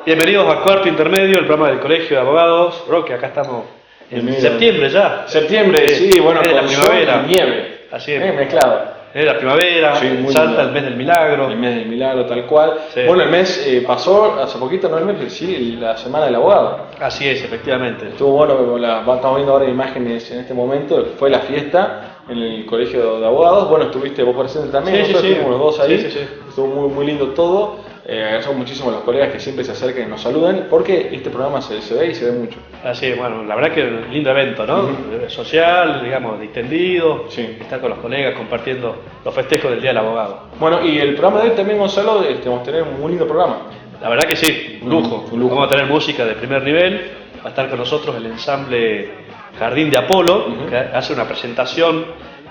Bienvenidos a Cuarto Intermedio, el programa del Colegio de Abogados. Roque, acá estamos en Bienvenido. septiembre ya. Septiembre, sí, bueno, es la con primavera. sol y nieve. Así es. Mezclado. Es la primavera, Sí, muy Salta, lindo. el mes del milagro. El mes del milagro, tal cual. Sí. Bueno, el mes pasó hace poquito, no el mes, pero sí, la semana del abogado. Así es, efectivamente. Estuvo bueno, estamos viendo ahora imágenes en este momento, fue la fiesta en el Colegio de Abogados. Bueno, estuviste vos presente también, Sí, nosotros sí, sí. estuvimos los dos ahí. Sí, sí, sí. Estuvo muy lindo todo. Agradecemos muchísimo a los colegas que siempre se acercan y nos saluden, porque este programa se ve y se ve mucho. Así es, bueno, la verdad que es un lindo evento, ¿no? Ujú. Social, digamos, distendido. Sí. Estar con los colegas compartiendo los festejos del Día del Abogado. Bueno, y el programa de hoy también, Gonzalo, vamos a tener un muy lindo programa. La verdad que sí, un lujo. Un lujo. Vamos a tener música de primer nivel. Va a estar con nosotros el ensamble Jardín de Apolo, que hace una presentación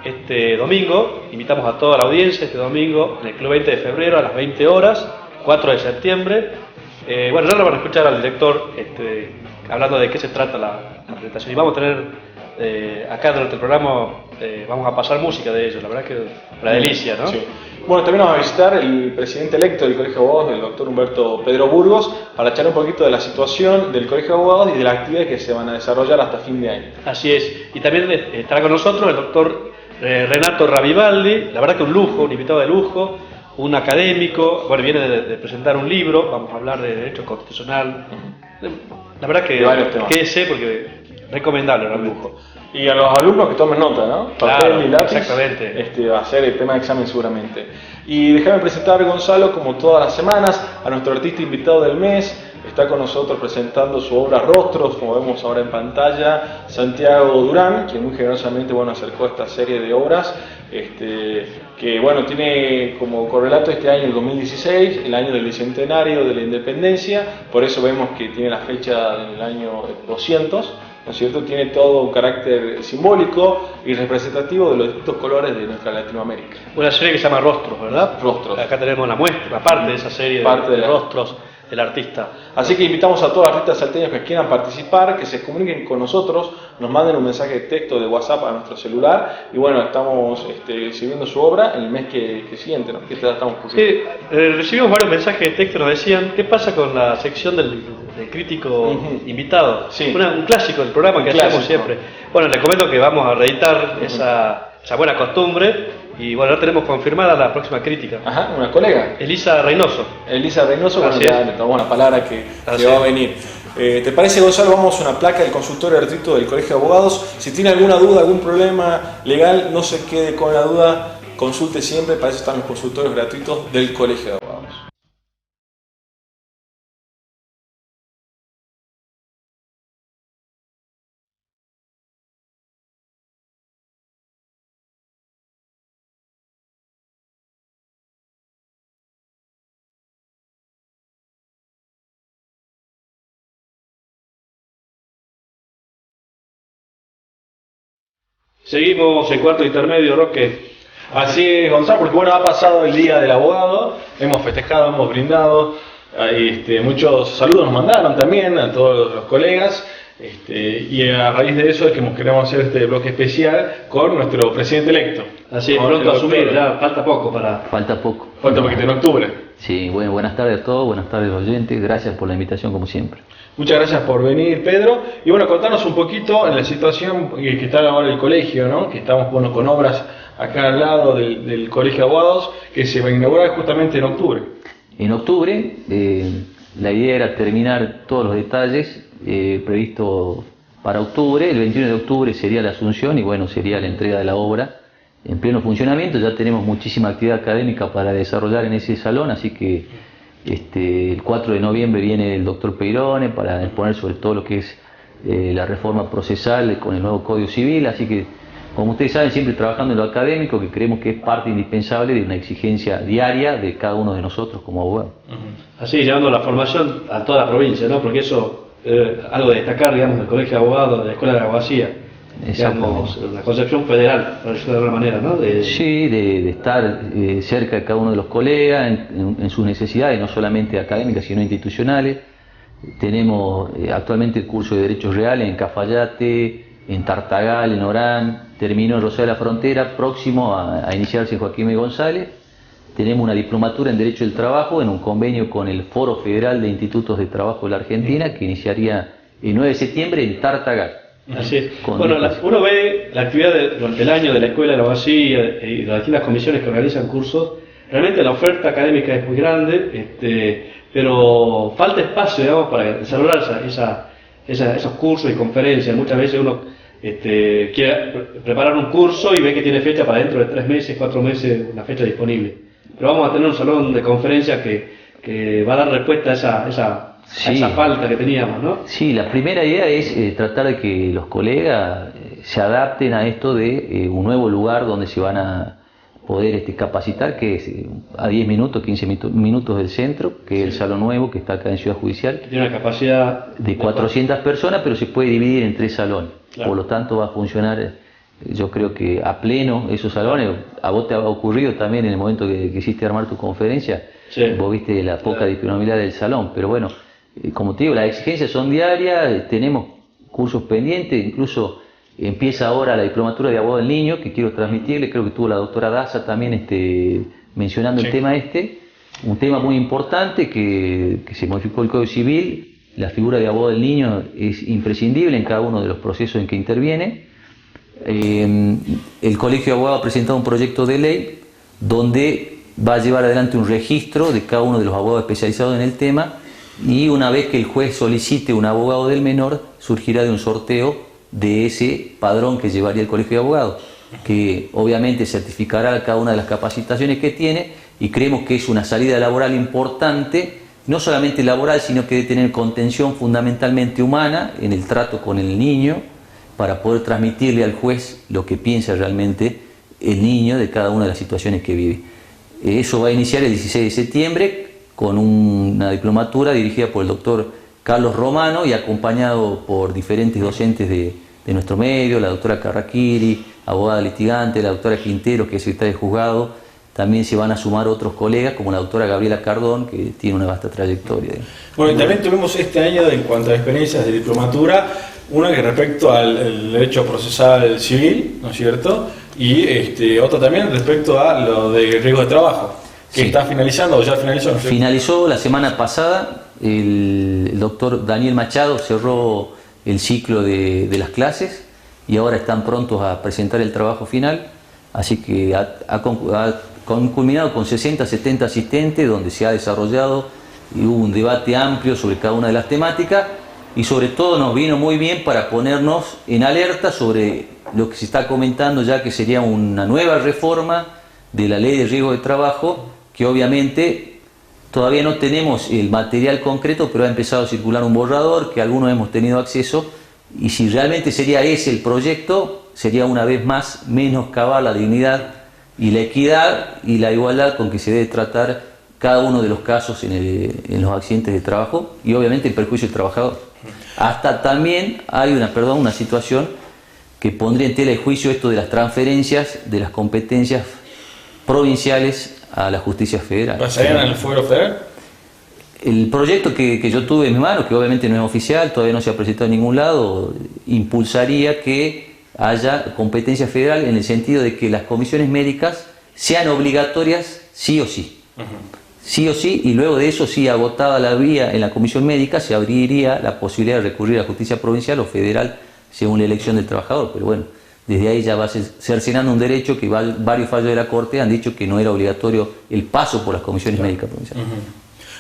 este domingo. Invitamos a toda la audiencia este domingo en el Club 20 de febrero a las 20 horas, 4 de septiembre. Bueno, ya lo van a escuchar al director hablando de qué se trata la presentación. Y vamos a tener acá durante el programa, vamos a pasar música de ellos. La verdad que una delicia, ¿no? Sí. Bueno, también nos va a visitar el presidente electo del Colegio de Abogados, el doctor Humberto Pedro Burgos, para echar un poquito de la situación del Colegio de Abogados y de las actividades que se van a desarrollar hasta fin de año. Así es. Y también estará con nosotros el doctor Renato Ravivaldi, la verdad que un lujo, un invitado de lujo, un académico, bueno, viene de presentar un libro, vamos a hablar de derecho constitucional. La verdad que De varios temas. quédese porque recomendable realmente. Y a los alumnos que tomen nota, ¿no? Claro, Papel y lápiz. exactamente. Va a ser el tema de examen seguramente. Y déjame presentar, Gonzalo, como todas las semanas, a nuestro artista invitado del mes. Está con nosotros presentando su obra Rostros, como vemos ahora en pantalla, Santiago Durán, quien muy generosamente acercó esta serie de obras, que bueno, tiene como correlato este año el 2016, el año del bicentenario de la independencia, por eso vemos que tiene la fecha del año 200, ¿no es cierto? Tiene todo un carácter simbólico y representativo de los distintos colores de nuestra Latinoamérica. Una serie que se llama Rostros, ¿verdad? Rostros. Acá tenemos la muestra, parte de esa serie Parte de de la- Rostros del artista. Así que invitamos a todos los artistas salteños que quieran participar, que se comuniquen con nosotros, nos manden un mensaje de texto de WhatsApp a nuestro celular y bueno, estamos exhibiendo su obra en el mes que siguiente, ¿no? Que estamos publicando. Sí, recibimos varios mensajes de texto, nos decían, ¿qué pasa con la sección del crítico invitado? Sí. Un clásico del programa Un que clásico. hacemos siempre. Bueno, les comento que vamos a reeditar esa buena costumbre y bueno, ahora tenemos confirmada la próxima crítica. Ajá, una colega. Elisa Reynoso. Elisa Reynoso, bueno, Así ya es. le tomamos la palabra que Así va a es. venir. ¿Te parece, Gonzalo? Vamos a una placa del consultorio gratuito del Colegio de Abogados. Si tiene alguna duda, algún problema legal, no se quede con la duda, consulte siempre, para eso están los consultorios gratuitos del Colegio de Abogados. Seguimos en cuarto intermedio, Roque. Así es, Gonzalo, porque bueno, ha pasado el Día del Abogado, hemos festejado, hemos brindado, muchos saludos nos mandaron también a todos los colegas, y a raíz de eso es que queremos hacer este bloque especial con nuestro presidente electo. Así es, Con pronto a el asumir, doctor. ya falta poco para... Falta poco. Falta un poquito en octubre. Sí, bueno, buenas tardes a todos, buenas tardes oyentes, gracias por la invitación como siempre. Muchas gracias por venir, Pedro. Y bueno, contanos un poquito en la situación que está ahora el colegio, ¿no? Que estamos con obras acá al lado del Colegio de Abogados, que se va a inaugurar justamente en octubre. En octubre, la idea era terminar todos los detalles previstos para octubre. El 21 de octubre sería la asunción y bueno, sería la entrega de la obra en pleno funcionamiento. Ya tenemos muchísima actividad académica para desarrollar en ese salón, así que el 4 de noviembre viene el doctor Peirone para exponer sobre todo lo que es la reforma procesal con el nuevo Código Civil, así que como ustedes saben, siempre trabajando en lo académico, que creemos que es parte indispensable de una exigencia diaria de cada uno de nosotros como abogados. Así, llevando la formación a toda la provincia, ¿no? Porque eso algo de destacar, digamos, del Colegio de Abogados, de la Escuela de Abogacía. Digamos, una concepción federal, por decirlo de alguna manera, ¿no? Sí, de estar cerca de cada uno de los colegas en sus necesidades, no solamente académicas, sino institucionales. Tenemos actualmente el curso de Derechos Reales en Cafayate, en Tartagal, en Orán, terminó en Rosario de la Frontera, próximo a iniciarse en Joaquín M. González. tenemos una diplomatura en Derecho del Trabajo en un convenio con el Foro Federal de Institutos de Trabajo de la Argentina, que iniciaría el 9 de septiembre en Tartagal. Así es. Bueno, uno ve la actividad durante el año de la escuela, de la abogacía y de las distintas comisiones que organizan cursos. Realmente la oferta académica es muy grande, pero falta espacio, digamos, para desarrollar esos cursos y conferencias. Muchas veces uno quiere preparar un curso y ve que tiene fecha para dentro de 3 meses, 4 meses, una fecha disponible. Pero vamos a tener un salón de conferencias que va a dar respuesta a esa falta que teníamos, ¿no? Sí, la primera idea es tratar de que los colegas se adapten a esto de un nuevo lugar donde se van a poder capacitar, que es a 10 minutos, 15 minutos del centro, que es el salón nuevo que está acá en Ciudad Judicial. Tiene una capacidad de 400 personas, pero se puede dividir en 3 salones. Claro. Por lo tanto va a funcionar, yo creo que a pleno esos salones. A vos te ha ocurrido también en el momento que quisiste armar tu conferencia, sí, vos viste la poca disponibilidad del salón, pero bueno, como te digo, las exigencias son diarias, tenemos cursos pendientes, incluso empieza ahora la diplomatura de abogado del niño, que quiero transmitirle, creo que tuvo la doctora Daza también mencionando el tema un tema muy importante que se modificó el Código Civil. La figura de abogado del niño es imprescindible en cada uno de los procesos en que interviene. El Colegio de Abogados ha presentado un proyecto de ley donde va a llevar adelante un registro de cada uno de los abogados especializados en el tema, y una vez que el juez solicite un abogado del menor, surgirá de un sorteo de ese padrón que llevaría el Colegio de Abogados, que obviamente certificará cada una de las capacitaciones que tiene, y creemos que es una salida laboral importante, no solamente laboral, sino que debe tener contención fundamentalmente humana en el trato con el niño, para poder transmitirle al juez lo que piensa realmente el niño de cada una de las situaciones que vive. Eso va a iniciar el 16 de septiembre con una diplomatura dirigida por el doctor Carlos Romano y acompañado por diferentes docentes de nuestro medio, la doctora Carraquiri, abogada litigante, la doctora Quintero, que es secretaria de juzgado. También se van a sumar otros colegas, como la doctora Gabriela Cardón, que tiene una vasta trayectoria. Bueno, y también tuvimos este año, en cuanto a experiencias de diplomatura, una que respecto al derecho procesal civil, ¿no es cierto? Y otra también respecto a lo de riesgo de trabajo, que está finalizando o ya finalizó. ¿No? Finalizó la semana pasada. El doctor Daniel Machado cerró el ciclo de las clases y ahora están prontos a presentar el trabajo final. Así que ha culminado con 60-70 asistentes, donde se ha desarrollado y hubo un debate amplio sobre cada una de las temáticas, y sobre todo nos vino muy bien para ponernos en alerta sobre lo que se está comentando ya, que sería una nueva reforma de la ley de riesgo de trabajo, que obviamente todavía no tenemos el material concreto, pero ha empezado a circular un borrador que algunos hemos tenido acceso, y si realmente sería ese el proyecto, sería una vez más menoscabar la dignidad y la equidad y la igualdad con que se debe tratar cada uno de los casos en los accidentes de trabajo, y obviamente el perjuicio del trabajador. Hasta también hay una situación que pondría en tela de juicio esto de las transferencias de las competencias provinciales a la justicia federal. ¿Pasarían al fuero federal? El proyecto que yo tuve en mis manos, que obviamente no es oficial, todavía no se ha presentado en ningún lado, impulsaría que haya competencia federal en el sentido de que las comisiones médicas sean obligatorias sí o sí. Sí o sí, y luego de eso, sí, agotada la vía en la comisión médica, se abriría la posibilidad de recurrir a la justicia provincial o federal según la elección del trabajador. Pero bueno, desde ahí ya va cercenando un derecho que varios fallos de la Corte han dicho que no era obligatorio el paso por las comisiones médicas provinciales.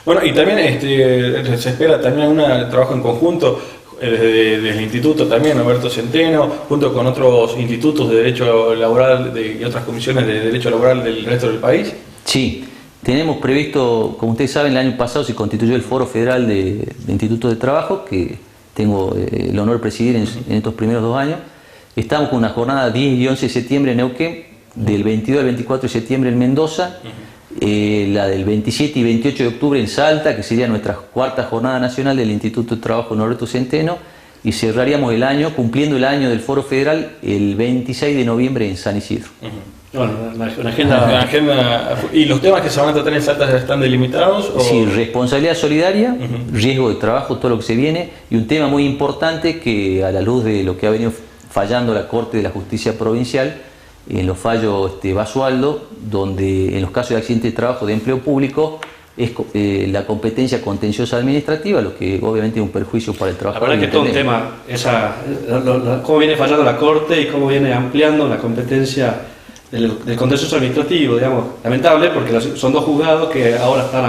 Bueno, y también se espera también un trabajo en conjunto desde el instituto también, Alberto Centeno, junto con otros institutos de derecho laboral y otras comisiones de derecho laboral del resto del país. Sí, tenemos previsto, como ustedes saben, el año pasado se constituyó el Foro Federal de Institutos de Trabajo, que tengo el honor de presidir en estos primeros 2 años. Estamos con una jornada 10 y 11 de septiembre en Neuquén, del 22 al 24 de septiembre en Mendoza, la del 27 y 28 de octubre en Salta, que sería nuestra 4ª jornada nacional del Instituto de Trabajo Norberto Centeno, y cerraríamos el año, cumpliendo el año del Foro Federal, el 26 de noviembre en San Isidro. Bueno, una agenda. ¿Y los temas que se van a tratar en Salta ya están delimitados? ¿O? Sí, responsabilidad solidaria, riesgo de trabajo, todo lo que se viene, y un tema muy importante que, a la luz de lo que ha venido fallando la Corte de la Justicia Provincial, en los fallos Basualdo, donde en los casos de accidente de trabajo de empleo público es la competencia contenciosa administrativa, lo que obviamente es un perjuicio para el trabajador. La verdad que todo un tema, cómo viene fallando la Corte y cómo viene ampliando la competencia del contencioso administrativo, digamos, lamentable, porque son dos juzgados que ahora están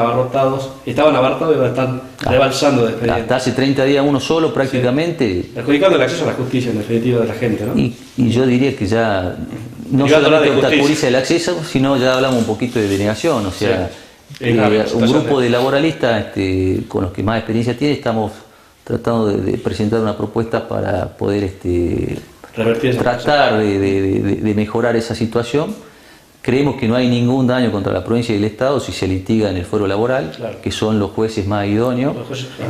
estaban abarrotados y ahora están rebalsando de expedientes. Hasta hace 30 días uno solo prácticamente. Sí. Perjudicando el acceso a la justicia en definitiva de la gente, ¿no? Y yo diría que ya no solamente obstaculiza el acceso, sino ya hablamos un poquito de denegación, o sea, un grupo de laboralistas con los que más experiencia tiene, estamos tratando de presentar una propuesta para poder tratar de mejorar esa situación. Creemos que no hay ningún daño contra la provincia y el Estado si se litiga en el fuero laboral, claro, que son los jueces más idóneos,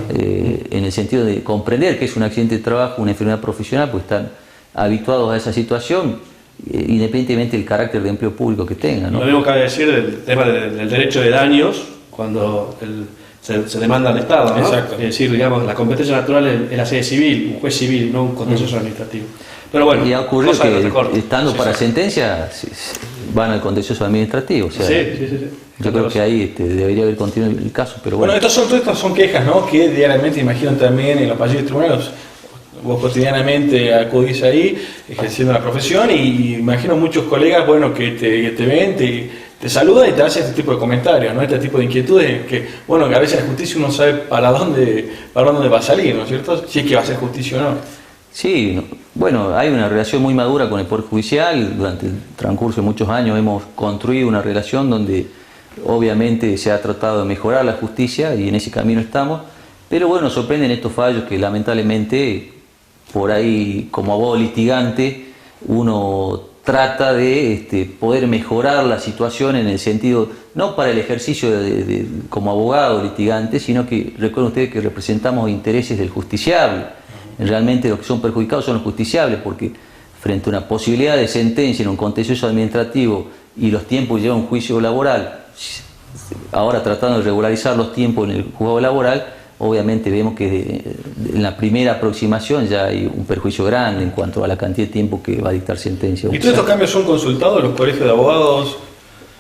en el sentido de comprender que es un accidente de trabajo, una enfermedad profesional, pues están habituados a esa situación, independientemente del carácter de empleo público que tengan, ¿no? Lo mismo cabe decir del tema del derecho de daños cuando se demanda al Estado, ¿no? Exacto. Es decir, digamos, la competencia natural es la sede civil, un juez civil, no un contencioso administrativo. Pero bueno, y ha ocurrido que estando para sentencia van al contencioso administrativo, o sea, sí. Yo creo que ahí debería haber continuado el caso, pero bueno. Estas son quejas, ¿no? Que diariamente imagino también en los pasillos de tribunales. Vos cotidianamente acudís ahí ejerciendo la profesión y imagino muchos colegas, bueno, que te ven, te saludan y te hacen este tipo de comentarios, ¿no? Este tipo de inquietudes que, bueno, que a veces la justicia uno sabe para dónde va a salir, ¿no es cierto? Si es que va a ser justicia o no. Sí, bueno, hay una relación muy madura con el Poder Judicial. Durante el transcurso de muchos años hemos construido una relación donde obviamente se ha tratado de mejorar la justicia y en ese camino estamos, pero bueno, nos sorprenden estos fallos que lamentablemente por ahí como abogado litigante uno trata de poder mejorar la situación en el sentido, no para el ejercicio como abogado litigante, sino que recuerden ustedes que representamos intereses del justiciable. Realmente los que son perjudicados son los justiciables, porque frente a una posibilidad de sentencia en un contencioso administrativo y los tiempos que lleva un juicio laboral, ahora tratando de regularizar los tiempos en el juzgado laboral, obviamente vemos que en la primera aproximación ya hay un perjuicio grande en cuanto a la cantidad de tiempo que va a dictar sentencia. ¿Y todos estos cambios son consultados en los colegios de abogados?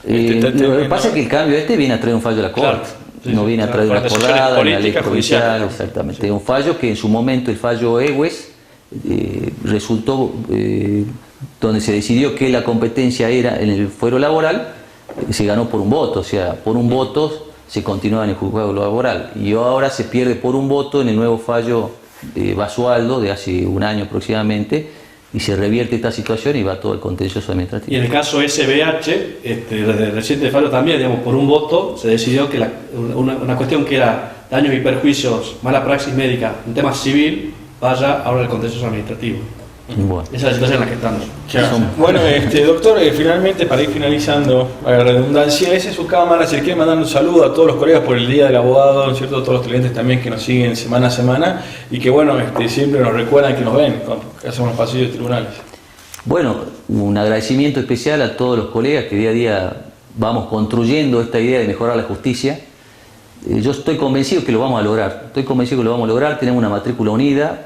Lo que pasa es que el cambio viene a traer un fallo de la Corte. Claro. No viene a traer una acordada, una ley provincial, exactamente. Es un fallo que en su momento, el fallo Egues, resultó, donde se decidió que la competencia era en el fuero laboral, se ganó por un voto, o sea, por un voto se continúa en el juzgado laboral. Y ahora se pierde por un voto en el nuevo fallo de Basualdo, de hace un año aproximadamente, y se revierte esta situación y va todo el contencioso administrativo. Y en el caso SBH, el reciente fallo también, digamos, por un voto se decidió que una cuestión que era daños y perjuicios, mala praxis médica, un tema civil, vaya ahora al contencioso administrativo. Bueno. Esa es la situación en la que estamos. Claro. Bueno, doctor, finalmente para ir finalizando, a la redundancia, esa es su cámara. Si le quiere mandar un saludo a todos los colegas por el Día del Abogado, ¿no es cierto? A todos los clientes también que nos siguen semana a semana y que, bueno, siempre nos recuerdan que nos ven cuando hacemos los pasillos de tribunales. Bueno, un agradecimiento especial a todos los colegas que día a día vamos construyendo esta idea de mejorar la justicia. Yo estoy convencido que lo vamos a lograr. Tenemos una matrícula unida.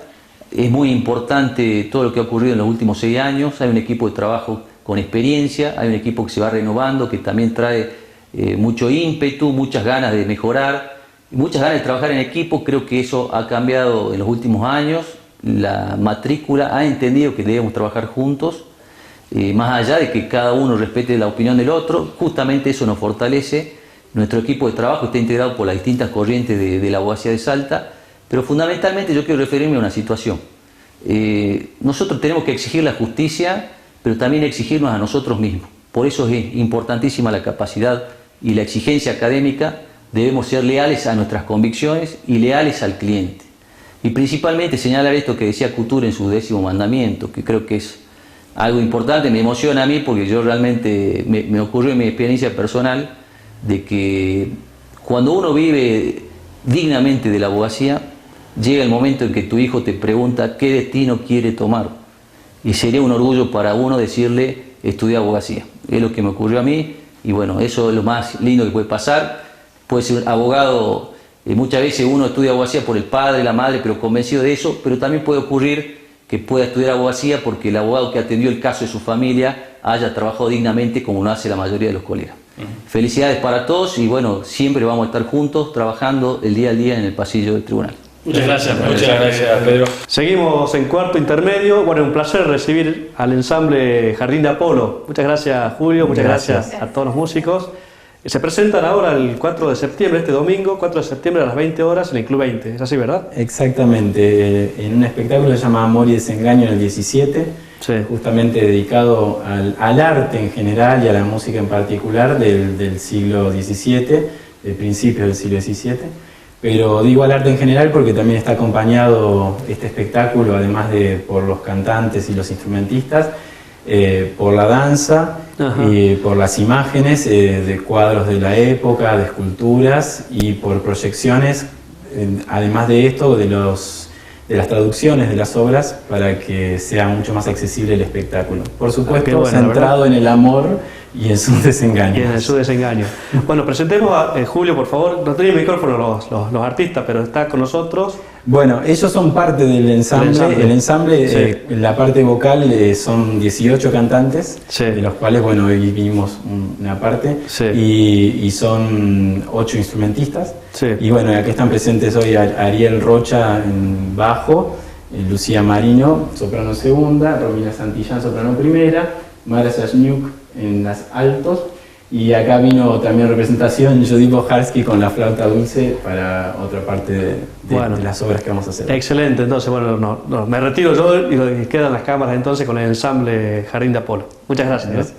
Es muy importante todo lo que ha ocurrido en los últimos 6 años. Hay un equipo de trabajo con experiencia, hay un equipo que se va renovando, que también trae mucho ímpetu, muchas ganas de mejorar, muchas ganas de trabajar en equipo. Creo que eso ha cambiado en los últimos años. La matrícula ha entendido que debemos trabajar juntos, más allá de que cada uno respete la opinión del otro. Justamente eso nos fortalece. Nuestro equipo de trabajo está integrado por las distintas corrientes de la abogacía de Salta. Pero fundamentalmente yo quiero referirme a una situación. Nosotros tenemos que exigir la justicia, pero también exigirnos a nosotros mismos. Por eso es importantísima la capacidad y la exigencia académica. Debemos ser leales a nuestras convicciones y leales al cliente. Y principalmente señalar esto que decía Couture en su 10º mandamiento, que creo que es algo importante, me emociona a mí porque yo realmente me ocurrió en mi experiencia personal de que cuando uno vive dignamente de la abogacía, llega el momento en que tu hijo te pregunta qué destino quiere tomar. Y sería un orgullo para uno decirle, estudia abogacía. Es lo que me ocurrió a mí y bueno, eso es lo más lindo que puede pasar. Puede ser abogado, muchas veces uno estudia abogacía por el padre, la madre, pero convencido de eso, pero también puede ocurrir que pueda estudiar abogacía porque el abogado que atendió el caso de su familia haya trabajado dignamente como lo hace la mayoría de los colegas. Felicidades para todos y bueno, siempre vamos a estar juntos trabajando el día a día en el pasillo del tribunal. Muchas gracias. Muchas gracias, Pedro. Seguimos en cuarto intermedio. Bueno, un placer recibir al ensamble Jardín de Apolo. Muchas gracias, Julio. Muchas gracias a todos los músicos. Se presentan ahora el 4 de septiembre, este domingo, 4 de septiembre a las 20 horas en el Club 20. ¿Es así, verdad? Exactamente. En un espectáculo que se llama Amor y Desengaño en el 17, Sí. justamente dedicado al arte en general y a la música en particular del siglo XVII, de principios del siglo XVII. Pero digo al arte en general porque también está acompañado este espectáculo, además de por los cantantes y los instrumentistas, por la danza, y por las imágenes de cuadros de la época, de esculturas y por proyecciones, además de esto, de las traducciones de las obras para que sea mucho más accesible el espectáculo. Por supuesto, bueno, centrado en el amor y en sus desengaños. Y en su desengaño. Bueno, presentemos a Julio, por favor. No tienen micrófono los artistas, pero está con nosotros. Bueno, ellos son parte del ensamble. El ensamble, Sí. en la parte vocal son 18 cantantes, Sí. de los cuales, bueno, hoy vimos una parte, Sí. y son 8 instrumentistas. Sí. Y bueno, aquí están presentes hoy Ariel Rocha en bajo, Lucía Marino, soprano segunda, Romina Santillán, soprano primera, Mara Sasniuk en las altos, y acá vino también representación Judith Bojarski con la flauta dulce para otra parte de las obras que vamos a hacer. Excelente, entonces, bueno, me retiro yo y quedan las cámaras entonces con el ensamble Jardín de Apolo. Muchas gracias. Gracias.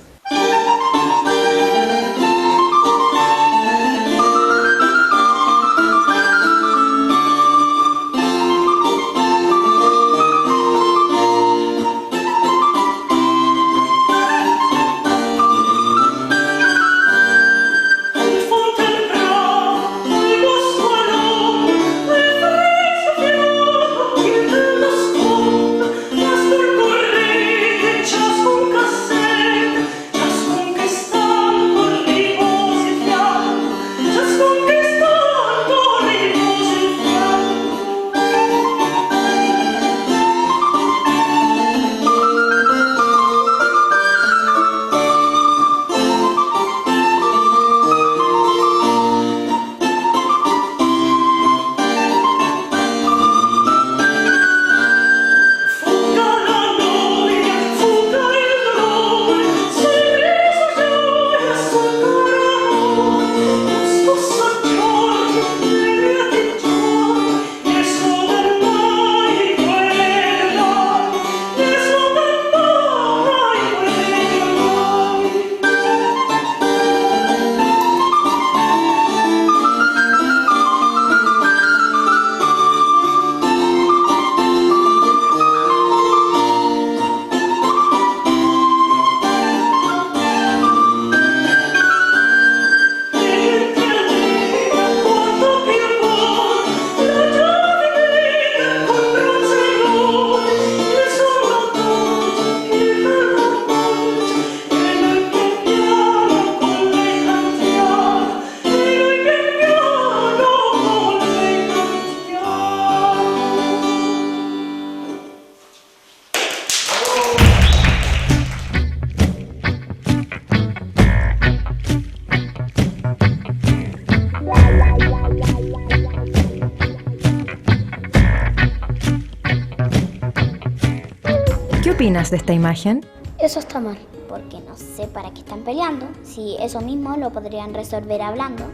¿Qué opinas de esta imagen? Eso está mal, porque no sé para qué están peleando, si eso mismo lo podrían resolver hablando.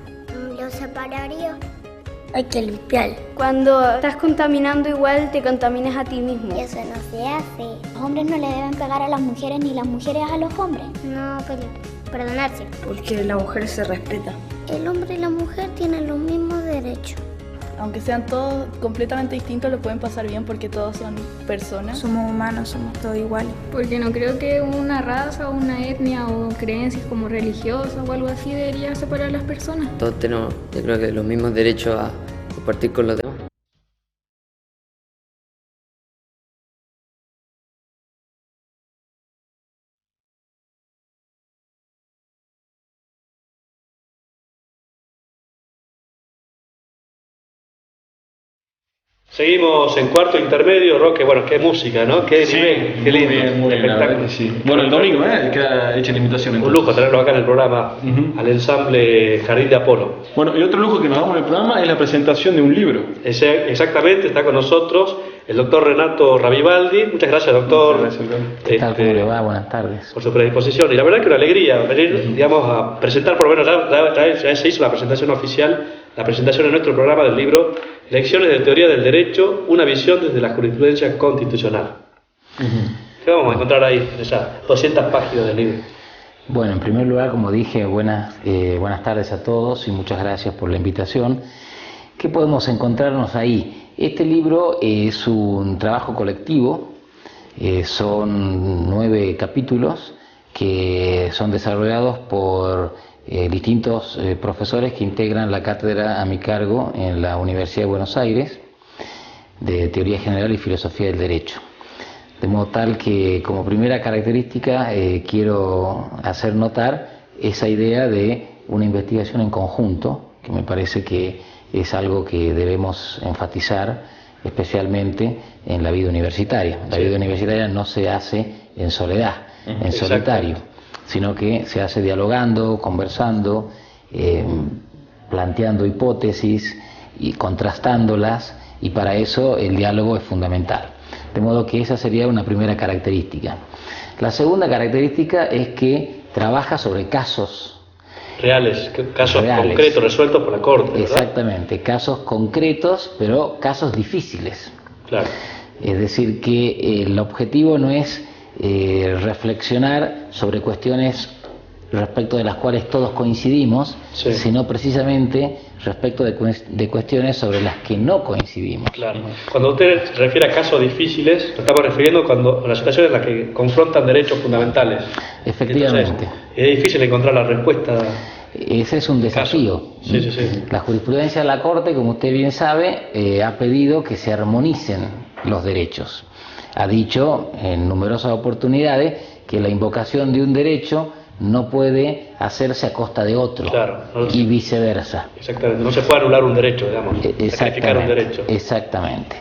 Lo separaría. Hay que limpiar. Cuando estás contaminando igual te contaminas a ti mismo. Y eso no se hace. Los hombres no le deben pegar a las mujeres ni las mujeres a los hombres. No, perdonarse. Porque la mujer se respeta. El hombre y la mujer tienen los mismos derechos. Aunque sean todos completamente distintos, lo pueden pasar bien porque todos son personas. Somos humanos, somos todos iguales. Porque no creo que una raza, una etnia o creencias como religiosas o algo así debería separar a las personas. Todos tenemos, yo creo que los mismos derechos a compartir con los demás. Seguimos en cuarto intermedio, Roque. Bueno, qué música, ¿no? Qué Sí, nivel, qué lindo. muy bien, la verdad que sí. Bueno, el domingo, queda hecha la invitación. Un Entonces. lujo tenerlo acá en el programa, al ensamble Jardín de Apolo. Bueno, y otro lujo que nos damos en el programa es la presentación de un libro. Exactamente, está con nosotros el doctor Renato Ravivaldi. Muchas gracias, doctor. Muchas gracias, doctor. ¿Qué tal? ¿Cómo le va? Buenas tardes. Por su predisposición. Y la verdad que una alegría venir, digamos, a presentar, por lo menos ya se hizo la presentación oficial, la presentación en nuestro programa del libro Lecciones de Teoría del Derecho, una visión desde la jurisprudencia constitucional. ¿Qué vamos a encontrar ahí en esas 200 páginas del libro? Bueno, en primer lugar, como dije, buenas tardes a todos y muchas gracias por la invitación. ¿Qué podemos encontrarnos ahí? Este libro es un trabajo colectivo, son 9 capítulos que son desarrollados por distintos profesores que integran la cátedra a mi cargo en la Universidad de Buenos Aires de Teoría General y Filosofía del Derecho. De modo tal que como primera característica quiero hacer notar esa idea de una investigación en conjunto, que me parece que es algo que debemos enfatizar especialmente en la vida universitaria. La vida universitaria no se hace en soledad, en solitario, sino que se hace dialogando, conversando, planteando hipótesis y contrastándolas, y para eso el diálogo es fundamental. De modo que esa sería una primera característica. La segunda característica es que trabaja sobre casos reales, concretos, resueltos por la Corte, ¿verdad? Exactamente, casos concretos, pero casos difíciles. Claro. Es decir, que el objetivo no es reflexionar sobre cuestiones respecto de las cuales todos coincidimos, sino precisamente respecto de cuestiones sobre las que no coincidimos. Claro. Cuando usted se refiere a casos difíciles, nos estamos refiriendo a las situaciones en las que confrontan derechos fundamentales. Efectivamente. Entonces, es difícil encontrar la respuesta. Ese es un desafío. Sí. La jurisprudencia de la Corte, como usted bien sabe, ha pedido que se armonicen los derechos. Ha dicho en numerosas oportunidades que la invocación de un derecho no puede hacerse a costa de otro, y viceversa. Exactamente, no se puede anular un derecho, digamos, sacrificar un derecho. Exactamente.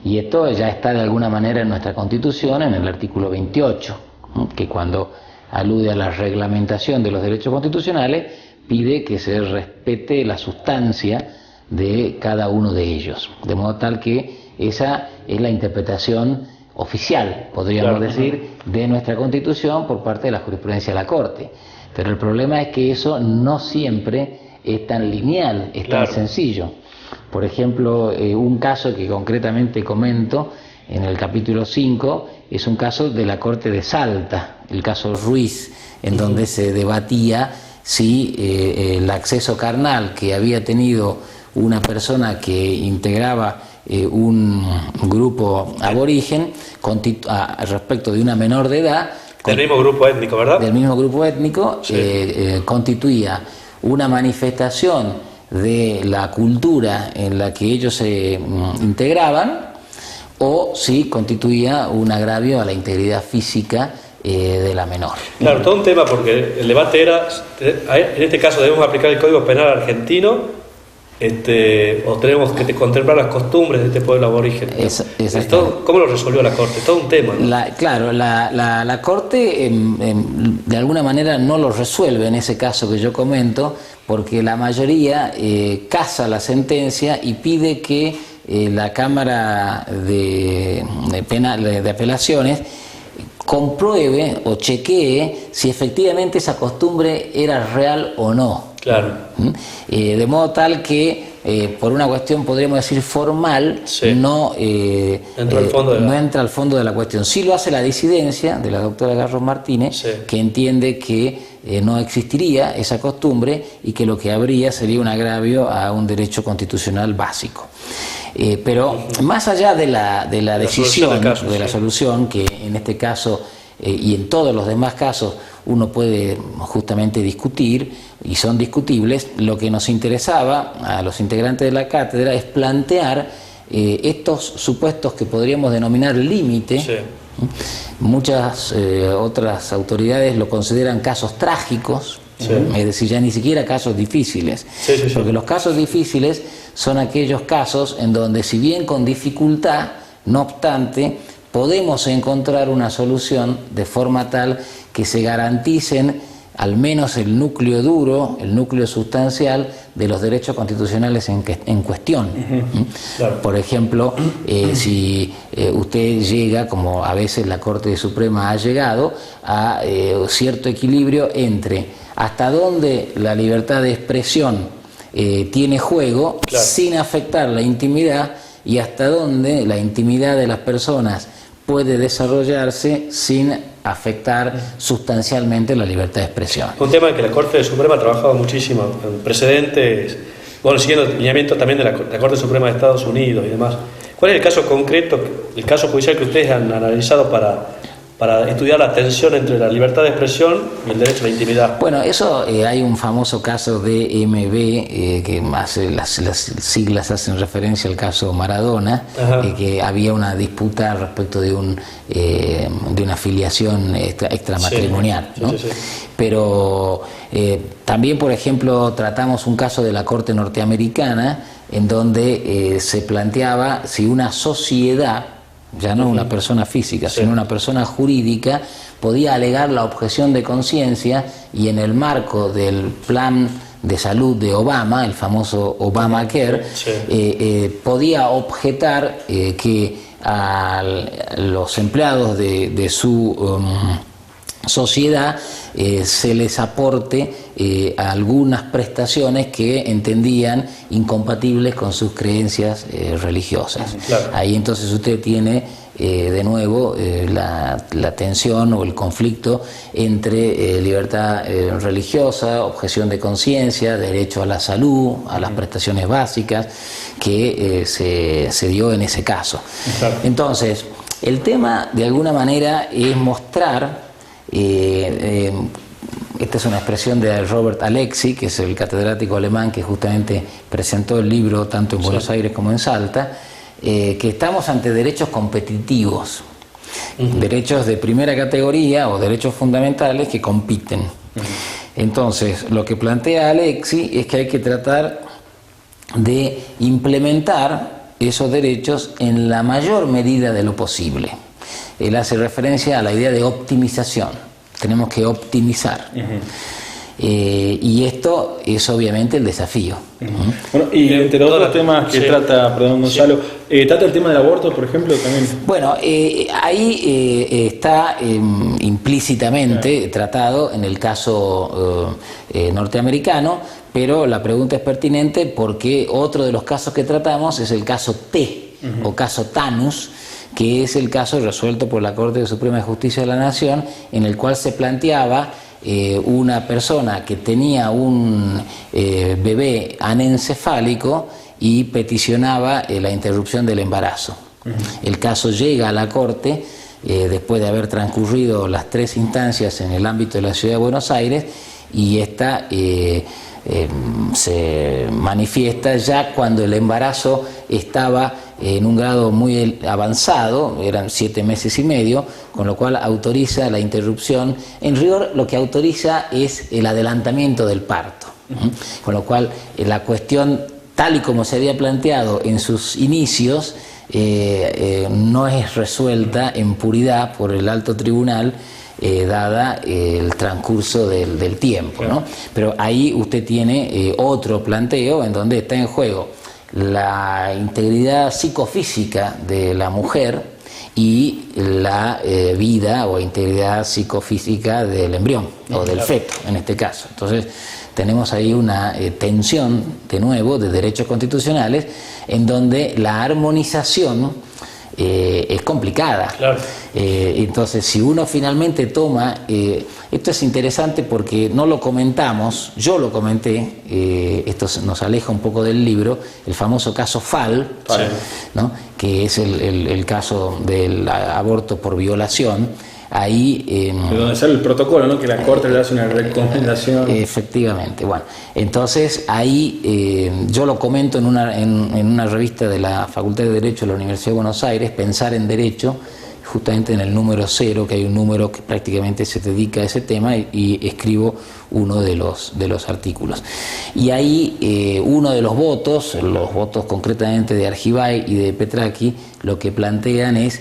Y esto ya está de alguna manera en nuestra Constitución, en el artículo 28, que cuando alude a la reglamentación de los derechos constitucionales, pide que se respete la sustancia de cada uno de ellos. De modo tal que esa es la interpretación oficial, podríamos decir, de nuestra Constitución por parte de la jurisprudencia de la Corte. Pero el problema es que eso no siempre es tan lineal, es tan sencillo. Por ejemplo, un caso que concretamente comento en el capítulo 5 es un caso de la Corte de Salta, el caso Ruiz, en donde se debatía si el acceso carnal que había tenido una persona que integraba un grupo aborigen respecto de una menor de edad, del mismo grupo étnico, ¿verdad? Del mismo grupo étnico, constituía una manifestación de la cultura en la que ellos se integraban, o si constituía un agravio a la integridad física de la menor. Claro, todo un tema, porque el debate era, en este caso debemos aplicar el Código Penal argentino, o tenemos que contemplar las costumbres de este pueblo aborigen. ¿Cómo lo resolvió la Corte? Todo un tema, ¿no? La Corte de alguna manera no lo resuelve en ese caso que yo comento, porque la mayoría casa la sentencia y pide que la Cámara de Apelaciones compruebe o chequee si efectivamente esa costumbre era real o no. Claro. De modo tal que por una cuestión, podríamos decir, formal, no entra al fondo de la cuestión. Sí lo hace la disidencia de la doctora Garros Martínez, que entiende que no existiría esa costumbre y que lo que habría sería un agravio a un derecho constitucional básico. Pero más allá de la decisión, de la solución, que en este caso y en todos los demás casos uno puede justamente discutir y son discutibles, lo que nos interesaba a los integrantes de la cátedra es plantear estos supuestos que podríamos denominar límite. Muchas otras autoridades lo consideran casos trágicos, Es decir, ya ni siquiera casos difíciles, porque los casos difíciles son aquellos casos en donde, si bien con dificultad, no obstante, podemos encontrar una solución de forma tal que se garanticen al menos el núcleo duro, el núcleo sustancial de los derechos constitucionales en cuestión. Claro. Por ejemplo, si usted llega, como a veces la Corte Suprema ha llegado, a cierto equilibrio entre hasta dónde la libertad de expresión tiene juego, claro, sin afectar la intimidad, y hasta dónde la intimidad de las personas puede desarrollarse sin afectar sustancialmente la libertad de expresión. Un tema en que la Corte Suprema ha trabajado muchísimo en precedentes, bueno, siguiendo el lineamiento también de la Corte Suprema de Estados Unidos y demás. ¿Cuál es el caso concreto, el caso judicial que ustedes han analizado para estudiar la tensión entre la libertad de expresión y el derecho a la intimidad? Bueno, eso hay un famoso caso de MB, que las siglas hacen referencia al caso Maradona, que había una disputa respecto de una filiación extramatrimonial, ¿no? Pero también, por ejemplo, tratamos un caso de la Corte norteamericana en donde se planteaba si una sociedad, ya no una persona física, sino una persona jurídica, podía alegar la objeción de conciencia, y en el marco del plan de salud de Obama, el famoso Obamacare, podía objetar que a los empleados de su sociedad se les aporte algunas prestaciones que entendían incompatibles con sus creencias religiosas. Claro. Ahí entonces usted tiene de nuevo la tensión o el conflicto entre libertad religiosa, objeción de conciencia, derecho a la salud, a las prestaciones básicas, que se dio en ese caso. Claro. Entonces, el tema de alguna manera es mostrar, esta es una expresión de Robert Alexi, que es el catedrático alemán que justamente presentó el libro tanto en Buenos Aires como en Salta, que estamos ante derechos competitivos, derechos de primera categoría o derechos fundamentales que compiten. Entonces, lo que plantea Alexi es que hay que tratar de implementar esos derechos en la mayor medida de lo posible. Él hace referencia a la idea de optimización. Tenemos que optimizar. Y esto es obviamente el desafío. Bueno, y entre otros temas que trata, perdón Gonzalo, trata el tema del aborto, por ejemplo, también. Bueno, ahí está implícitamente tratado en el caso norteamericano, pero la pregunta es pertinente porque otro de los casos que tratamos es el caso T, o caso Thanos, que es el caso resuelto por la Corte Suprema de Justicia de la Nación, en el cual se planteaba una persona que tenía un bebé anencefálico y peticionaba la interrupción del embarazo. El caso llega a la Corte después de haber transcurrido las 3 instancias en el ámbito de la Ciudad de Buenos Aires, y esta se manifiesta ya cuando el embarazo estaba en un grado muy avanzado, eran 7 meses y medio, con lo cual autoriza la interrupción. En rigor, lo que autoriza es el adelantamiento del parto, con lo cual la cuestión, tal y como se había planteado en sus inicios, no es resuelta en puridad por el alto tribunal, dada el transcurso del tiempo, ¿no? Pero ahí usted tiene otro planteo en donde está en juego la integridad psicofísica de la mujer y la vida o integridad psicofísica del embrión o del feto en este caso. Entonces tenemos ahí una tensión de nuevo de derechos constitucionales en donde la armonización es complicada. Claro. Entonces, si uno finalmente toma, esto es interesante porque no lo comentamos, yo lo comenté, esto nos aleja un poco del libro, el famoso caso Fall, ¿no? Que es el caso del aborto por violación. Ahí donde sale el protocolo, ¿no? Que la Corte le hace una recomendación. Efectivamente. Bueno, entonces ahí yo lo comento en una revista de la Facultad de Derecho de la Universidad de Buenos Aires, Pensar en Derecho, justamente en el número 0, que hay un número que prácticamente se dedica a ese tema, y escribo uno de los artículos. Y ahí uno de los votos concretamente de Argibay y de Petracchi, lo que plantean es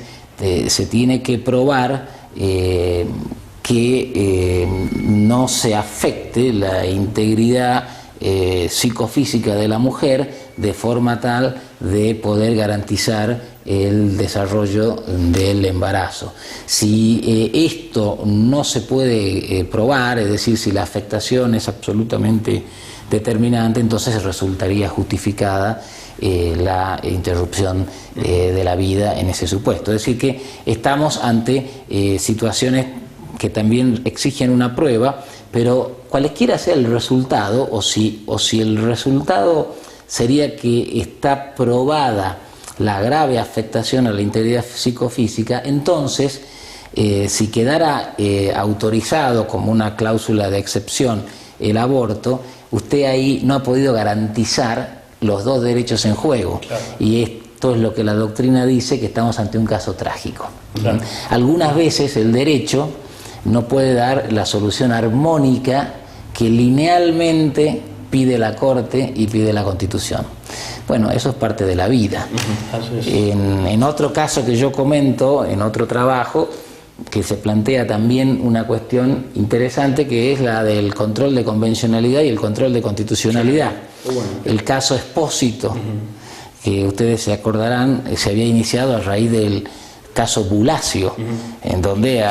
se tiene que probar que no se afecte la integridad psicofísica de la mujer de forma tal de poder garantizar el desarrollo del embarazo. Si esto no se puede probar, es decir, si la afectación es absolutamente determinante, entonces resultaría justificada la interrupción de la vida en ese supuesto. Es decir, que estamos ante situaciones que también exigen una prueba, pero cualesquiera sea el resultado, o si el resultado sería que está probada la grave afectación a la integridad psicofísica, entonces si quedara autorizado como una cláusula de excepción el aborto, usted ahí no ha podido garantizar los dos derechos en juego. Claro. Y esto es lo que la doctrina dice, que estamos ante un caso trágico. Claro. Algunas veces el derecho no puede dar la solución armónica que linealmente pide la Corte y pide la Constitución. Bueno, eso es parte de la vida. En otro caso que yo comento, en otro trabajo, que se plantea también una cuestión interesante, que es la del control de convencionalidad y el control de constitucionalidad. El caso Espósito, que ustedes se acordarán, se había iniciado a raíz del caso Bulacio, en donde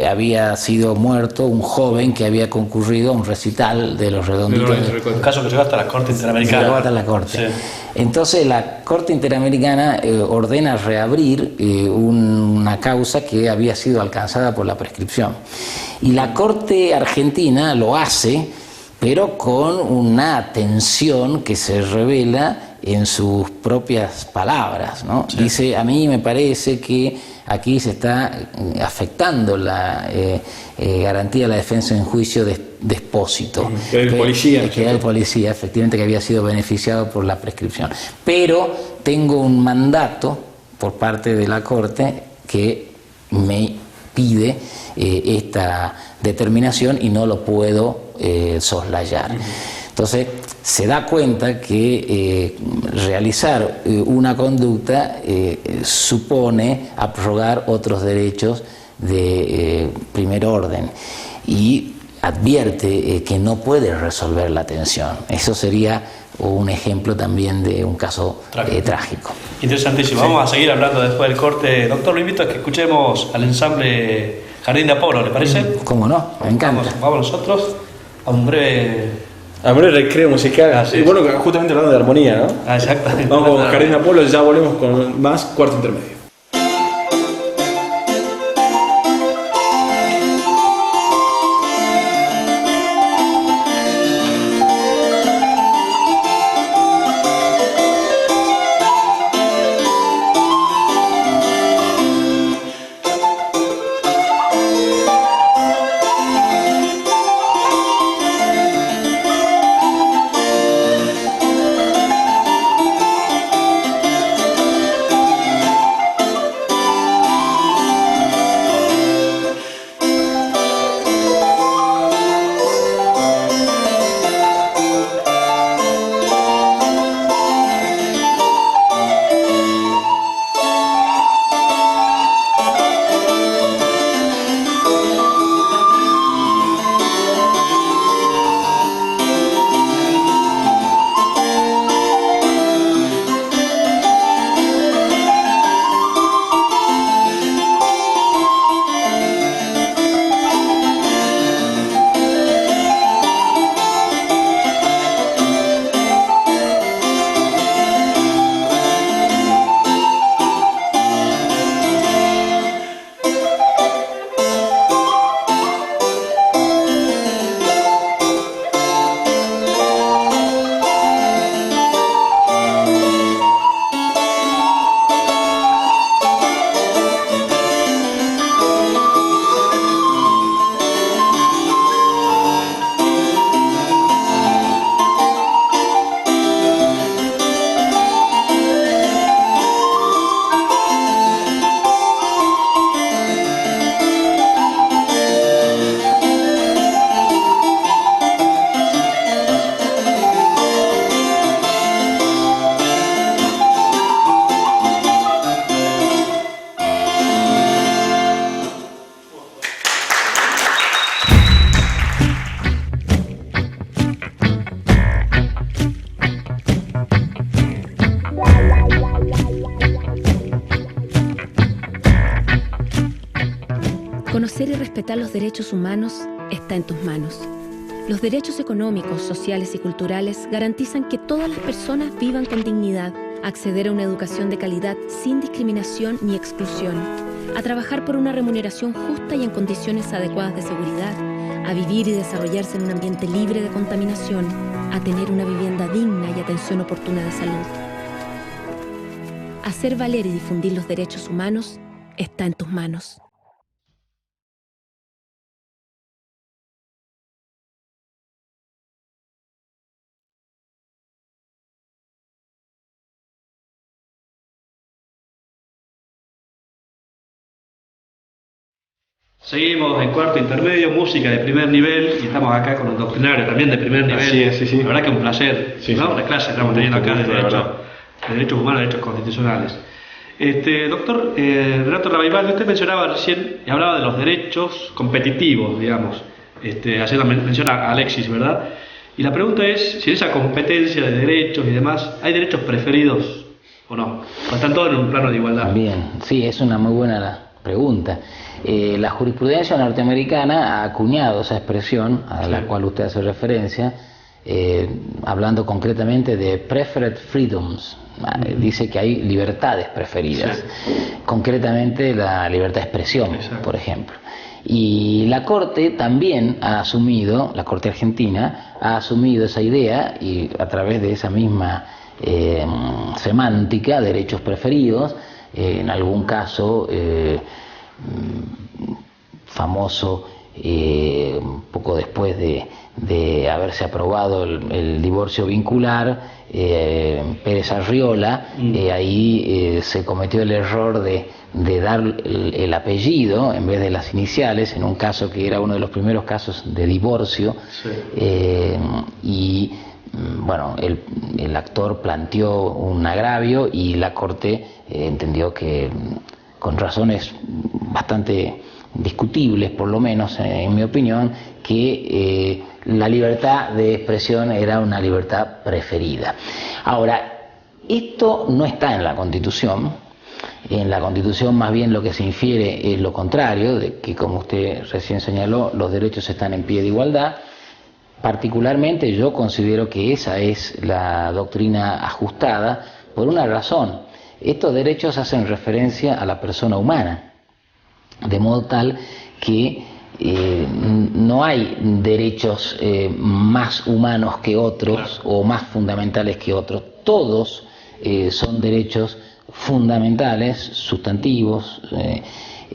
había sido muerto un joven que había concurrido a un recital de Los Redonditos. Un caso que llegó hasta la Corte Interamericana. Llegó hasta la Corte. Sí. Entonces la Corte Interamericana ordena reabrir una causa que había sido alcanzada por la prescripción. Y la Corte Argentina lo hace, pero con una atención que se revela en sus propias palabras, ¿no? Sí. Dice, a mí me parece que aquí se está afectando la garantía de la defensa en juicio de Espósito. Que era el policía. Que era el policía, efectivamente, que había sido beneficiado por la prescripción. Pero tengo un mandato por parte de la Corte que me pide esta determinación y no lo puedo soslayar. Entonces se da cuenta que realizar una conducta supone abrogar otros derechos de primer orden y advierte que no puede resolver la tensión. Eso sería un ejemplo también de un caso trágico. Interesantísimo. Sí. Vamos a seguir hablando después del corte. Doctor, lo invito a que escuchemos al ensamble Jardín de Apolo, ¿le parece? ¿Cómo no? Me encanta. Vamos nosotros a un breve recreo musical. Y bueno, justamente hablando de armonía, ¿no? Exactamente. Vamos con Jardín de Apolo, ya volvemos con más Cuarto Intermedio. Fortalecer y respetar los derechos humanos está en tus manos. Los derechos económicos, sociales y culturales garantizan que todas las personas vivan con dignidad, acceder a una educación de calidad sin discriminación ni exclusión, a trabajar por una remuneración justa y en condiciones adecuadas de seguridad, a vivir y desarrollarse en un ambiente libre de contaminación, a tener una vivienda digna y atención oportuna de salud. Hacer valer y difundir los derechos humanos está en tus manos. Seguimos en cuarto intermedio, música de primer nivel, y estamos acá con un doctrinario también de primer nivel. Así es, sí, sí. La verdad que es un placer, sí, ¿no? Sí. La clase que estamos teniendo acá de derechos humanos, derechos constitucionales. Doctor Renato Rabaivaldi, usted mencionaba recién y hablaba de los derechos competitivos, digamos, haciendo mención a Alexis, ¿verdad? Y la pregunta es, si en esa competencia de derechos y demás, ¿hay derechos preferidos o no? ¿O están todos en un plano de igualdad? Bien, sí, es una muy buena pregunta. La jurisprudencia norteamericana ha acuñado esa expresión a la cual usted hace referencia, hablando concretamente de preferred freedoms. Dice que hay libertades preferidas, concretamente la libertad de expresión, por ejemplo. Y la Corte también ha asumido, la Corte Argentina ha asumido esa idea y a través de esa misma semántica, derechos preferidos, en algún caso famoso, poco después de haberse aprobado el divorcio vincular, Pérez Arriola, ahí se cometió el error de dar el apellido en vez de las iniciales, en un caso que era uno de los primeros casos de divorcio, y bueno, el actor planteó un agravio y la Corte entendió que, con razones bastante discutibles, por lo menos en mi opinión, que la libertad de expresión era una libertad preferida. Ahora, esto no está en la Constitución. En la Constitución más bien lo que se infiere es lo contrario, de que, como usted recién señaló, los derechos están en pie de igualdad. Particularmente yo considero que esa es la doctrina ajustada por una razón. Estos derechos hacen referencia a la persona humana, de modo tal que no hay derechos más humanos que otros o más fundamentales que otros. Todos son derechos fundamentales, sustantivos,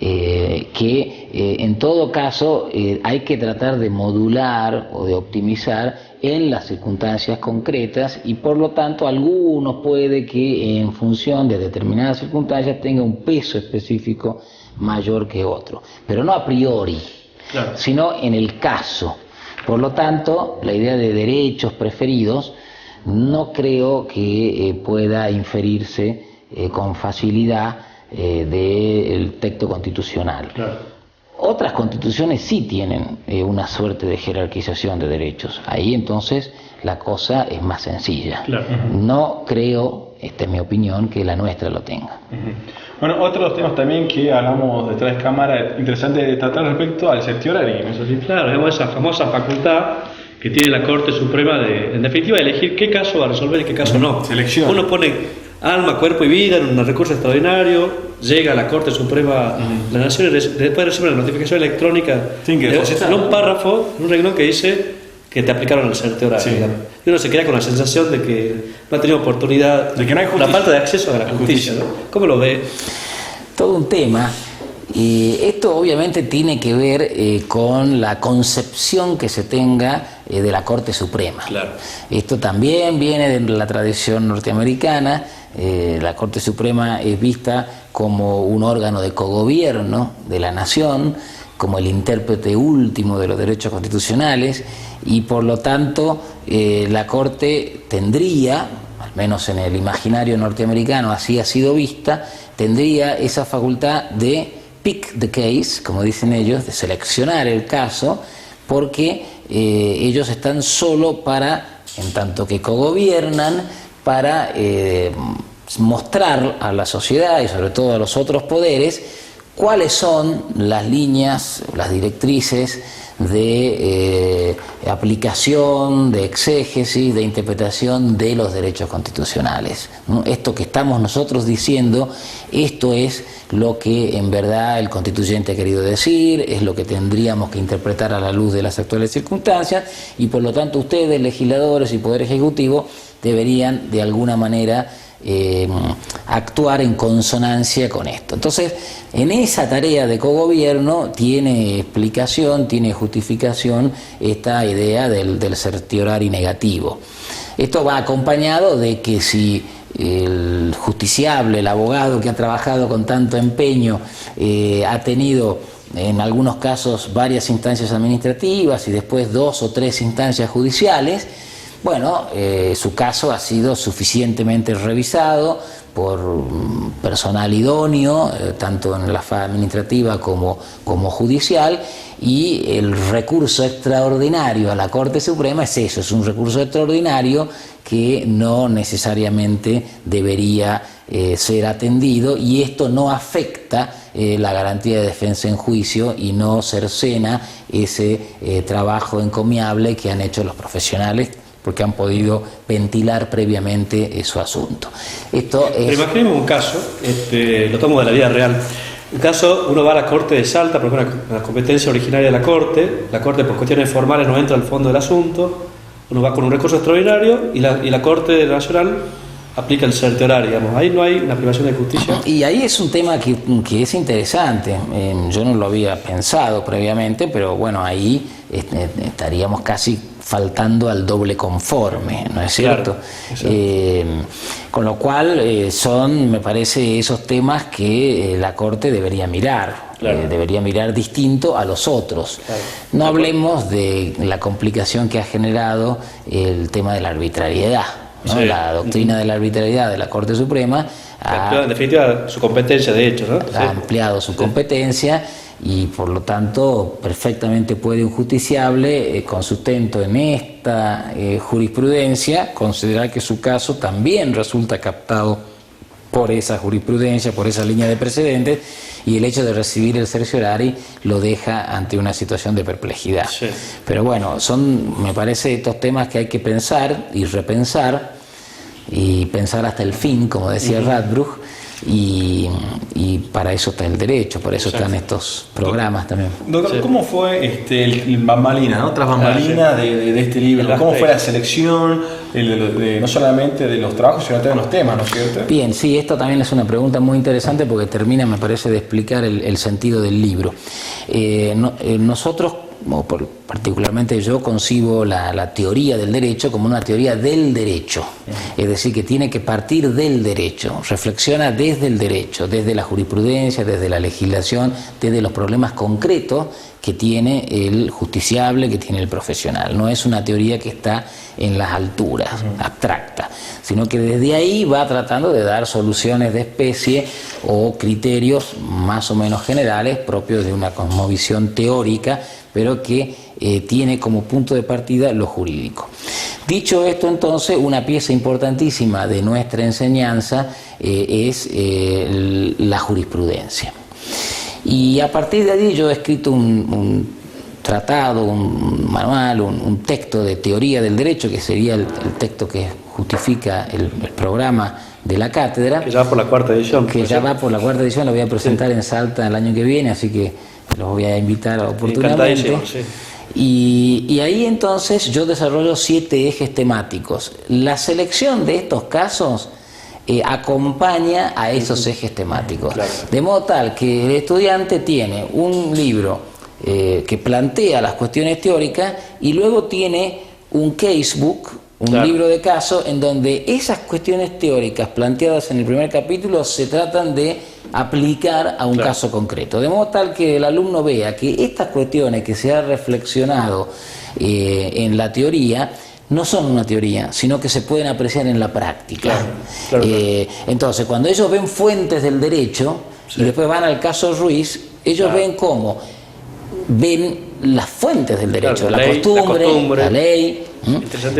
que en todo caso hay que tratar de modular o de optimizar en las circunstancias concretas, y por lo tanto algunos puede que en función de determinadas circunstancias tenga un peso específico mayor que otro, pero no a priori, sino en el caso. Por lo tanto, la idea de derechos preferidos no creo que pueda inferirse con facilidad del texto constitucional. Otras constituciones sí tienen una suerte de jerarquización de derechos. Ahí entonces la cosa es más sencilla. No creo, esta es mi opinión, que la nuestra lo tenga. Bueno, otros temas también que hablamos detrás de cámara, interesante de tratar respecto al certiorari. Eso sí, claro, esa famosa facultad que tiene la Corte Suprema de, en definitiva, de elegir qué caso va a resolver y qué caso no. Selección. Uno pone alma, cuerpo y vida en un recurso extraordinario, llega a la Corte Suprema de la Nación y después recibe una notificación electrónica en un párrafo, en un renglón que dice que te aplicaron el certiorari. Y uno se queda con la sensación de que no ha tenido oportunidad, de que no hay la falta de acceso a la justicia, ¿no? ¿Cómo lo ve? Todo un tema. Y esto obviamente tiene que ver con la concepción que se tenga de la Corte Suprema. Esto también viene de la tradición norteamericana. La Corte Suprema es vista como un órgano de cogobierno de la nación, como el intérprete último de los derechos constitucionales, y por lo tanto la Corte tendría, al menos en el imaginario norteamericano así ha sido vista, tendría esa facultad de pick the case, como dicen ellos, de seleccionar el caso, porque ellos están solo para, en tanto que cogobiernan, para mostrar a la sociedad y sobre todo a los otros poderes cuáles son las líneas, las directrices de aplicación, de exégesis, de interpretación de los derechos constitucionales, ¿no? Esto que estamos nosotros diciendo, esto es lo que en verdad el constituyente ha querido decir, es lo que tendríamos que interpretar a la luz de las actuales circunstancias, y por lo tanto ustedes, legisladores y Poder Ejecutivo, deberían de alguna manera actuar en consonancia con esto. Entonces, en esa tarea de cogobierno tiene explicación, tiene justificación esta idea del certiorari negativo. Esto va acompañado de que si el justiciable, el abogado que ha trabajado con tanto empeño, ha tenido en algunos casos varias instancias administrativas y después 2 o 3 instancias judiciales, bueno, su caso ha sido suficientemente revisado por personal idóneo, tanto en la fase administrativa como judicial, y el recurso extraordinario a la Corte Suprema es eso, es un recurso extraordinario que no necesariamente debería ser atendido, y esto no afecta la garantía de defensa en juicio y no cercena ese trabajo encomiable que han hecho los profesionales, porque han podido ventilar previamente su asunto. Esto es... Pero imaginemos un caso, lo tomo de la vida real. Un caso, uno va a la Corte de Salta, porque es una competencia originaria de la Corte por cuestiones formales no entra al fondo del asunto, uno va con un recurso extraordinario y la Corte Nacional aplica el certiorari, digamos. Ahí no hay una privación de justicia. Y ahí es un tema que es interesante. Yo no lo había pensado previamente, pero bueno, ahí estaríamos casi faltando al doble conforme, ¿no es cierto? Claro, con lo cual son, me parece, esos temas que la Corte debería mirar. Claro. Debería mirar distinto a los otros. Claro. No hablemos de la complicación que ha generado el tema de la arbitrariedad, ¿no? Sí. La doctrina de la arbitrariedad de la Corte Suprema en definitiva su competencia, de hecho, ¿no? Ha ampliado su competencia, y por lo tanto perfectamente puede un justiciable con sustento en esta jurisprudencia considerar que su caso también resulta captado por esa jurisprudencia, por esa línea de precedentes, y el hecho de recibir el certiorari lo deja ante una situación de perplejidad. Sí. Pero bueno, son, me parece, estos temas que hay que pensar y repensar, y pensar hasta el fin, como decía Radbruch, y para eso está el derecho, por eso están estos programas también. Doctor, ¿cómo fue el bambalina, ¿no? Tras bambalina de este libro? ¿Cómo fue la selección, no solamente de los trabajos, sino también de los temas, ¿no es cierto? Bien, sí, esto también es una pregunta muy interesante porque termina, me parece, de explicar el sentido del libro. Nosotros, o particularmente yo, concibo la teoría del derecho como una teoría del derecho, es decir, que tiene que partir del derecho, reflexiona desde el derecho, desde la jurisprudencia, desde la legislación, desde los problemas concretos que tiene el justiciable, que tiene el profesional. No es una teoría que está en las alturas, abstracta, sino que desde ahí va tratando de dar soluciones de especie o criterios más o menos generales propios de una cosmovisión teórica, pero que tiene como punto de partida lo jurídico. Dicho esto, entonces, una pieza importantísima de nuestra enseñanza es la jurisprudencia. Y a partir de allí yo he escrito un tratado, un manual, un texto de teoría del derecho, que sería el texto que justifica el programa de la cátedra. Que ya va por la cuarta edición. Que ya va por la cuarta edición, lo voy a presentar en Salta el año que viene, así que los voy a invitar oportunamente. Sí. Y ahí entonces yo desarrollo 7 ejes temáticos. La selección de estos casos acompaña a esos ejes temáticos. Claro. De modo tal que el estudiante tiene un libro que plantea las cuestiones teóricas y luego tiene un casebook, un libro de caso en donde esas cuestiones teóricas planteadas en el primer capítulo se tratan de aplicar a un caso concreto, de modo tal que el alumno vea que estas cuestiones que se ha reflexionado en la teoría no son una teoría, sino que se pueden apreciar en la práctica. Claro. Entonces, cuando ellos ven fuentes del derecho y después van al caso Ruiz, ellos ven cómo ven las fuentes del derecho, la costumbre, la ley,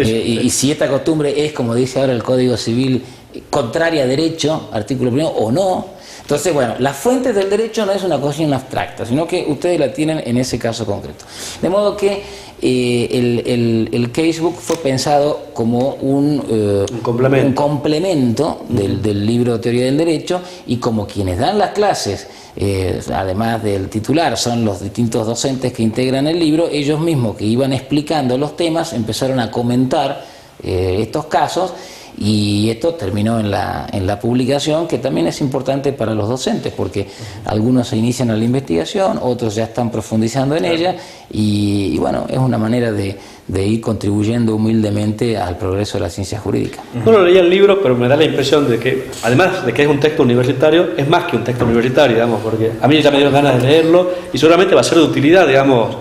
y si esta costumbre es, como dice ahora el Código Civil, contraria a derecho, artículo 1, o no. Entonces, bueno, las fuentes del derecho no es una cuestión abstracta, sino que ustedes la tienen en ese caso concreto. De modo que el casebook fue pensado como un complemento del libro de Teoría del Derecho, y como quienes dan las clases, además del titular, son los distintos docentes que integran el libro, ellos mismos que iban explicando los temas empezaron a comentar estos casos, y esto terminó en la publicación, que también es importante para los docentes, porque algunos se inician a la investigación, otros ya están profundizando en ella, y bueno, es una manera de ir contribuyendo humildemente al progreso de la ciencia jurídica. No lo leía el libro, pero me da la impresión de que, además de que es un texto universitario, es más que un texto universitario, digamos, porque a mí ya me dieron ganas de leerlo, y seguramente va a ser de utilidad, digamos,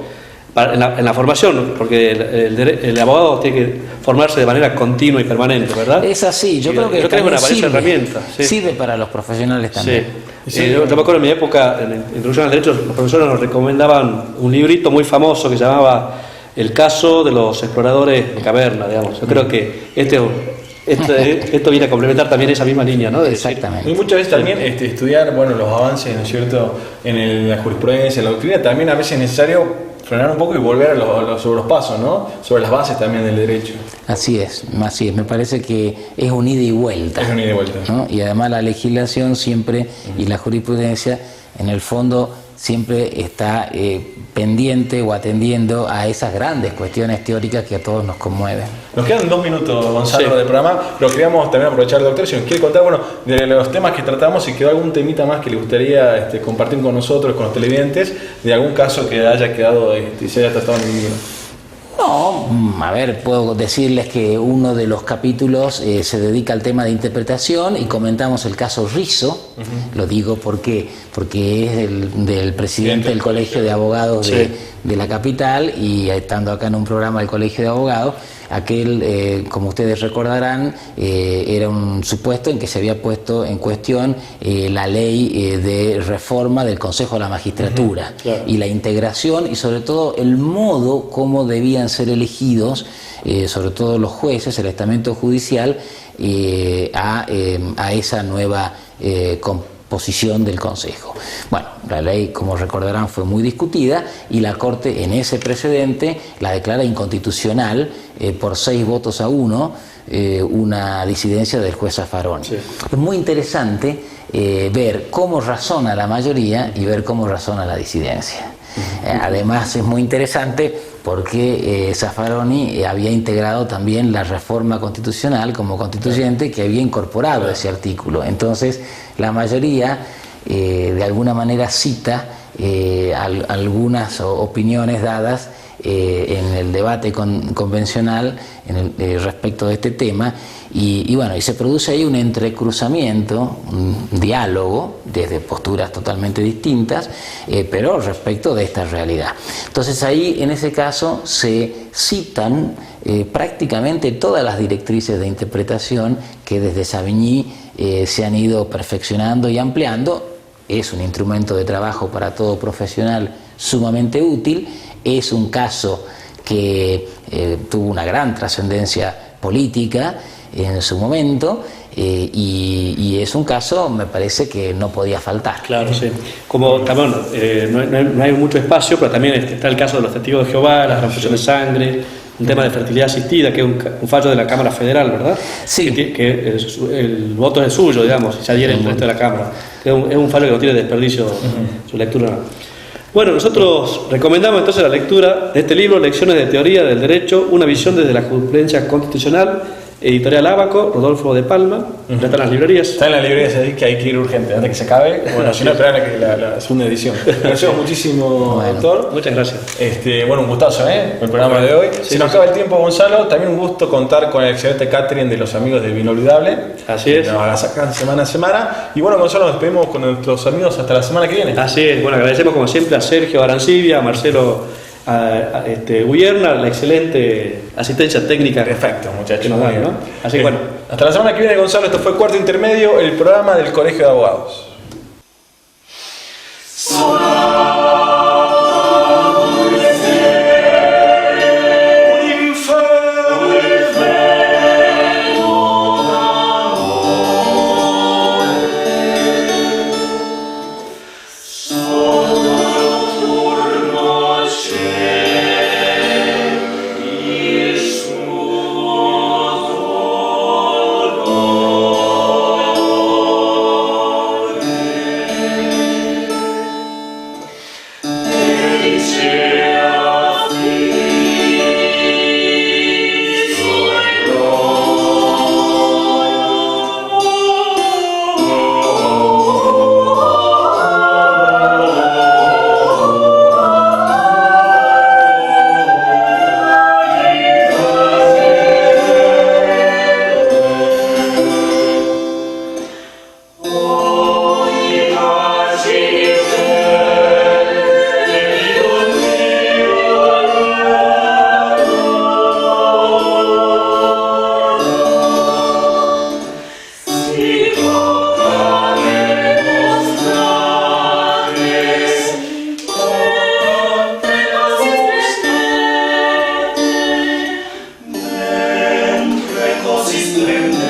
en la formación, porque el abogado tiene que formarse de manera continua y permanente, ¿verdad? Es así, yo creo que es una valiosa herramienta. Sí. Sirve para los profesionales también. Sí. Yo me acuerdo en mi época, en Introducción al Derecho, los profesores nos recomendaban un librito muy famoso que se llamaba El caso de los exploradores de caverna, digamos. Yo creo que esto viene a complementar también esa misma línea, ¿no? Exactamente. Y muchas veces también estudiar, bueno, los avances, ¿no es cierto?, en la jurisprudencia, en la doctrina, también a veces es necesario frenar un poco y volver sobre los pasos, ¿no? Sobre las bases también del derecho. Así es. Me parece que es un ida y vuelta. ¿No? Y además la legislación siempre, y la jurisprudencia, en el fondo, siempre está pendiente o atendiendo a esas grandes cuestiones teóricas que a todos nos conmueven. Nos quedan 2 minutos, Gonzalo, del programa, pero queríamos también aprovechar, doctor, si nos quiere contar, bueno, de los temas que tratamos, si quedó algún temita más que le gustaría compartir con nosotros, con los televidentes, de algún caso que haya quedado y se haya tratado en el libro. No, a ver, puedo decirles que uno de los capítulos se dedica al tema de interpretación y comentamos el caso Rizzo. Lo digo porque es del presidente del Colegio de Abogados de la capital, y estando acá en un programa del Colegio de Abogados, aquel, como ustedes recordarán, era un supuesto en que se había puesto en cuestión la ley de reforma del Consejo de la Magistratura, y la integración, y sobre todo el modo como debían ser elegidos, sobre todo los jueces, el estamento judicial, a esa nueva composición del Consejo. Bueno, la ley, como recordarán, fue muy discutida, y la Corte en ese precedente la declara inconstitucional por 6 votos a 1, una disidencia del juez Zaffaroni. Es muy interesante ver cómo razona la mayoría y ver cómo razona la disidencia. Además es muy interesante porque Zaffaroni había integrado también la reforma constitucional como constituyente, que había incorporado ese artículo. Entonces la mayoría de alguna manera cita algunas opiniones dadas en el debate convencional respecto de este tema, y bueno, y se produce ahí un entrecruzamiento, un diálogo desde posturas totalmente distintas, pero respecto de esta realidad. Entonces ahí, en ese caso, se citan prácticamente todas las directrices de interpretación que desde Savigny se han ido perfeccionando y ampliando. Es un instrumento de trabajo para todo profesional sumamente útil. Es un caso que tuvo una gran trascendencia política en su momento, y es un caso, me parece, que no podía faltar. Claro, sí. Como también no hay mucho espacio, pero también está el caso de los testigos de Jehová, la transfusión de sangre, un tema de fertilidad asistida, que es un fallo de la Cámara Federal, ¿verdad? Sí. Que el voto es suyo, digamos, y se adhiere el resto de la Cámara. Es un fallo que no tiene desperdicio su lectura. Bueno, nosotros recomendamos entonces la lectura de este libro, Lecciones de Teoría del Derecho, una visión desde la jurisprudencia constitucional, editorial Ábaco, Rodolfo de Palma. Ya están en las librerías. Está en las librerías, así que hay que ir urgente antes que se acabe. Bueno, si no, esperar a la segunda edición. Agradecemos muchísimo, doctor. Muchas gracias. Bueno, un gustazo, el programa de hoy. Se nos acaba el tiempo, Gonzalo. También un gusto contar con el excelente catering de los amigos de Inolvidable. Así es. Nos sacan semana a semana. Y bueno, Gonzalo, nos despedimos con nuestros amigos hasta la semana que viene. Así es. Bueno, agradecemos como siempre a Sergio Arancibia, a Marcelo Guyerna, la excelente asistencia técnica. Perfecto, muchachos. Que nos dan, ¿no? Así que bueno. Hasta la semana que viene, Gonzalo. Esto fue Cuarto Intermedio, el programa del Colegio de Abogados. Lento